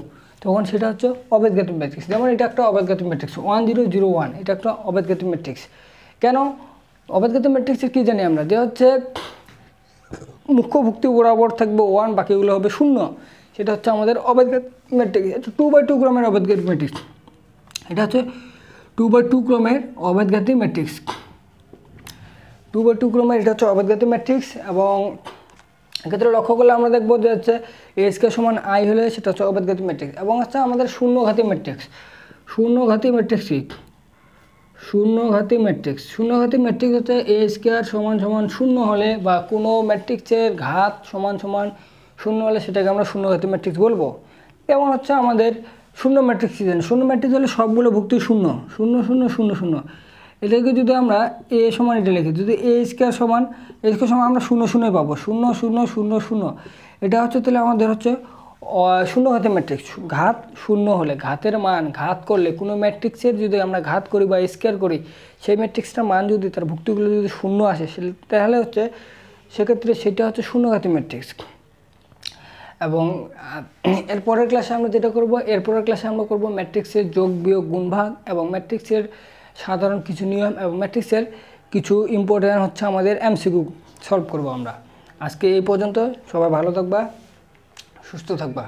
তখন সেটা হচ্ছে অভেদঘাতী ম্যাট্রিক্স। যেমন এটা একটা অভেদঘাতী ম্যাট্রিক্স 1 0 0 1, এটা একটা অভেদঘাতী ম্যাট্রিক্স। কেন অভেদঘাতী ম্যাট্রিক্সের কী জানি আমরা, যে হচ্ছে মুখ্য ভুক্তি বরাবর থাকবে 1, বাকিগুলো হবে 0, সেটা হচ্ছে আমাদের অভেদঘাতী ম্যাট্রিক্স। এটা 2 বাই 2 ক্রমের অভেদঘাতী ম্যাট্রিক্স, এটা হচ্ছে 2 বাই 2 ক্রমের অভেদঘাতী ম্যাট্রিক্স। 2 বাই 2 ক্রমের এটা হচ্ছে অভেদঘাতী ম্যাট্রিক্স। এবং এক্ষেত্রে লক্ষ্য করলে আমরা দেখবো যে হচ্ছে এ স্কোয়ার সমান আই হলে সেটা হচ্ছে অভেদঘাতী ম্যাট্রিক্স। এবং হচ্ছে আমাদের শূন্যঘাতী ম্যাট্রিক্স কি, শূন্যঘাতী ম্যাট্রিক্স হচ্ছে এ স্কোয়ার সমান 0 হলে বা কোনো ম্যাট্রিক্সের ঘাত সমান 0 হলে সেটাকে আমরা শূন্যঘাতী ম্যাট্রিক্স বলবো। যেমন হচ্ছে আমাদের শূন্য ম্যাট্রিক্স কি জানি? শূন্য ম্যাট্রিক্স হলে সবগুলো ভুক্তি শূন্য, শূন্য শূন্য শূন্য শূন্য। এটাকে যদি আমরা এ সমান এটা লিখি, যদি এ স্কোয়ার সমান আমরা শূন্য শূন্যই পাবো, শূন্য শূন্য শূন্য শূন্য। এটা হচ্ছে তাহলে আমাদের হচ্ছে শূন্য ঘাতে ম্যাট্রিক্স। ঘাত শূন্য হলে, ঘাতের মান ঘাত করলে কোনো ম্যাট্রিক্সের যদি আমরা ঘাত করি বা স্কোয়ার করি, সেই ম্যাট্রিক্সটার মান যদি তার ভুক্তিগুলো যদি শূন্য আসে, তাহলে হচ্ছে সেক্ষেত্রে সেটা হচ্ছে শূন্য ঘাতে ম্যাট্রিক্স। এবং এরপরের ক্লাসে আমরা যেটা করব, এরপরের ক্লাসে আমরা করব ম্যাট্রিক্সের যোগ বিয়োগ গুণভাগ এবং ম্যাট্রিক্সের সাধারণ কিছু নিয়ম এবং ম্যাট্রিক্সের কিছু ইম্পর্টেন্ট হচ্ছে আমাদের এমসিকিউ সলভ করব আমরা। আজকে এই পর্যন্ত, সবাই ভালো থাকবা, সুস্থ থাকবা।